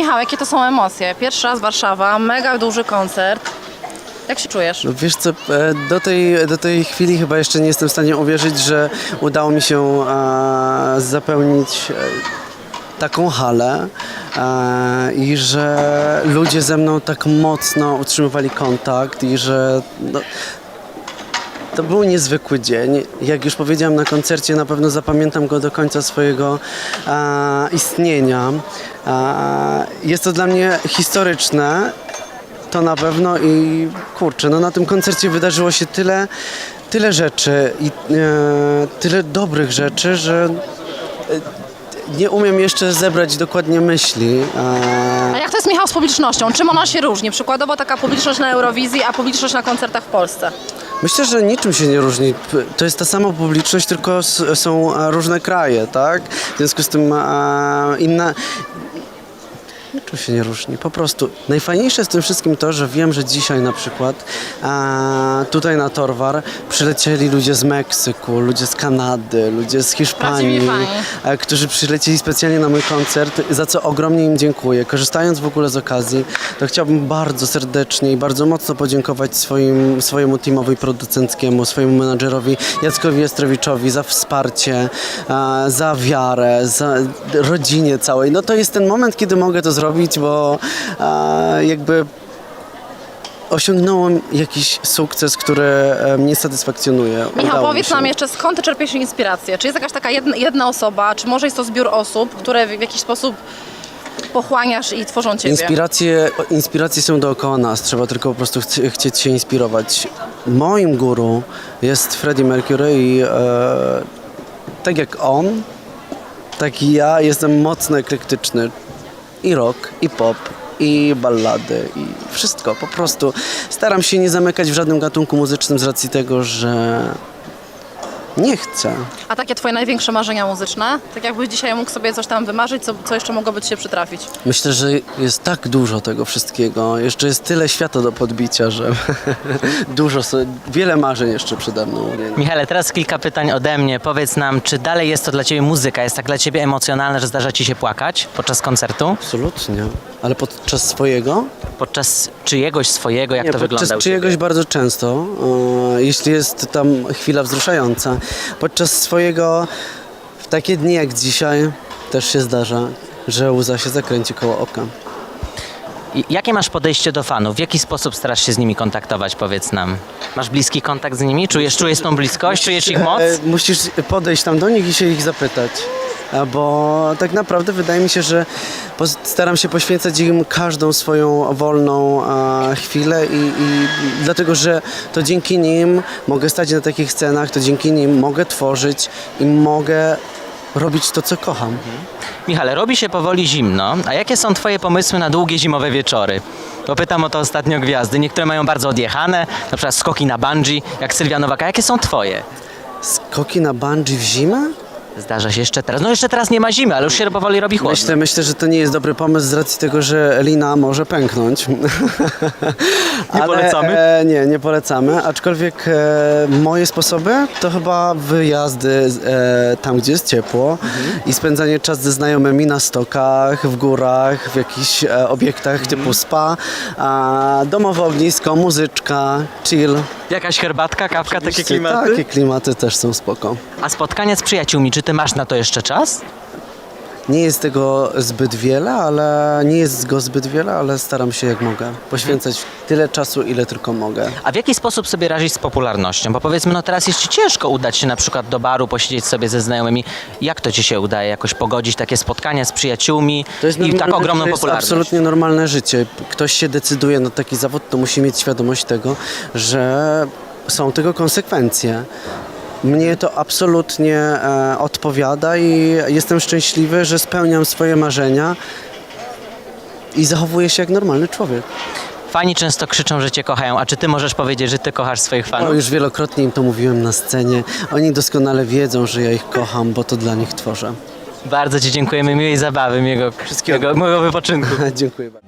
Michał, jakie to są emocje? Pierwszy raz Warszawa, mega duży koncert. Jak się czujesz? No wiesz co, do tej chwili chyba jeszcze nie jestem w stanie uwierzyć, że udało mi się zapełnić taką halę i że ludzie ze mną tak mocno utrzymywali kontakt i że to był niezwykły dzień. Jak już powiedziałem na koncercie, na pewno zapamiętam go do końca swojego istnienia. Jest to dla mnie historyczne, to na pewno i kurczę, no na tym koncercie wydarzyło się tyle rzeczy i tyle dobrych rzeczy, że nie umiem jeszcze zebrać dokładnie myśli. A jak to jest, Michał, z publicznością? Czym ona się różni? Przykładowo taka publiczność na Eurowizji, a publiczność na koncertach w Polsce. Myślę, że niczym się nie różni. To jest ta sama publiczność, tylko są różne kraje, tak? W związku z tym inna... Niczym się nie różni. Po prostu najfajniejsze z tym wszystkim to, że wiem, że dzisiaj na przykład tutaj na Torwar przylecieli ludzie z Meksyku, ludzie z Kanady, ludzie z Hiszpanii, którzy przylecieli specjalnie na mój koncert, za co ogromnie im dziękuję. Korzystając w ogóle z okazji, to chciałbym bardzo serdecznie i bardzo mocno podziękować swojemu teamowi producenckiemu, swojemu menadżerowi Jackowi Jastrowiczowi za wsparcie, za wiarę, za rodzinie całej. No to jest ten moment, kiedy mogę to zrobić, bo jakby osiągnąłem jakiś sukces, który mnie satysfakcjonuje. Michał, powiedz nam jeszcze, skąd ty czerpiesz inspirację? Czy jest jakaś taka jedna osoba, czy może jest to zbiór osób, które w jakiś sposób pochłaniasz i tworzą ciebie? Inspiracje są dookoła nas, trzeba tylko po prostu chcieć się inspirować. Moim guru jest Freddie Mercury i tak jak on, tak i ja jestem mocno eklektyczny. I rock, i pop, i ballady, i wszystko. Po prostu staram się nie zamykać w żadnym gatunku muzycznym z racji tego, że nie chcę. A takie twoje największe marzenia muzyczne? Tak jakbyś dzisiaj mógł sobie coś tam wymarzyć, co jeszcze mogłoby ci się przytrafić? Myślę, że jest tak dużo tego wszystkiego. Jeszcze jest tyle świata do podbicia, że wiele marzeń jeszcze przede mną. Michale, teraz kilka pytań ode mnie. Powiedz nam, czy dalej jest to dla ciebie muzyka? Jest tak dla ciebie emocjonalne, że zdarza ci się płakać podczas koncertu? Absolutnie. Ale podczas swojego? Podczas czyjegoś swojego, jak to wygląda u Podczas ciebie? czyjegoś bardzo często, jeśli jest tam chwila wzruszająca. Podczas swojego, w takie dni jak dzisiaj, też się zdarza, że łza się zakręci koło oka. I jakie masz podejście do fanów? W jaki sposób starasz się z nimi kontaktować, powiedz nam? Masz bliski kontakt z nimi? Czujesz tą bliskość? Czujesz ich moc? Musisz podejść tam do nich i się ich zapytać. Bo tak naprawdę wydaje mi się, że staram się poświęcać im każdą swoją wolną chwilę i dlatego, że to dzięki nim mogę stać na takich scenach, to dzięki nim mogę tworzyć i mogę robić to, co kocham. Michale, robi się powoli zimno, a jakie są twoje pomysły na długie zimowe wieczory? Bo pytam o to ostatnio gwiazdy. Niektóre mają bardzo odjechane, na przykład skoki na bungee, jak Sylwia Nowak. A jakie są twoje? Skoki na bungee w zimę? Zdarza się jeszcze teraz. No jeszcze teraz nie ma zimy, ale już się powoli robi chłodno. Myślę, że to nie jest dobry pomysł z racji tego, że lina może pęknąć. Nie polecamy? Nie polecamy. Aczkolwiek moje sposoby to chyba wyjazdy tam, gdzie jest ciepło i spędzanie czasu ze znajomymi na stokach, w górach, w jakichś obiektach typu spa, domowe ognisko, muzyczka, chill. Jakaś herbatka, kawka, takie Oczywiście klimaty? Takie klimaty też są spoko. A spotkania z przyjaciółmi, czy ty masz na to jeszcze czas? Nie jest tego zbyt wiele, ale staram się jak mogę poświęcać tyle czasu, ile tylko mogę. A w jaki sposób sobie radzić z popularnością? Bo powiedzmy, no teraz jest ci ciężko udać się na przykład do baru, posiedzieć sobie ze znajomymi. Jak to ci się udaje jakoś pogodzić takie spotkania z przyjaciółmi i tak ogromną to jest popularność? absolutnie normalne życie. Ktoś się decyduje na taki zawód, to musi mieć świadomość tego, że są tego konsekwencje. Mnie to absolutnie odpowiada i jestem szczęśliwy, że spełniam swoje marzenia i zachowuję się jak normalny człowiek. Fani często krzyczą, że cię kochają, a czy ty możesz powiedzieć, że ty kochasz swoich fanów? Już wielokrotnie im to mówiłem na scenie. Oni doskonale wiedzą, że ja ich kocham, bo to dla nich tworzę. Bardzo ci dziękujemy, miłej zabawy, miłego wypoczynku. Dziękuję bardzo.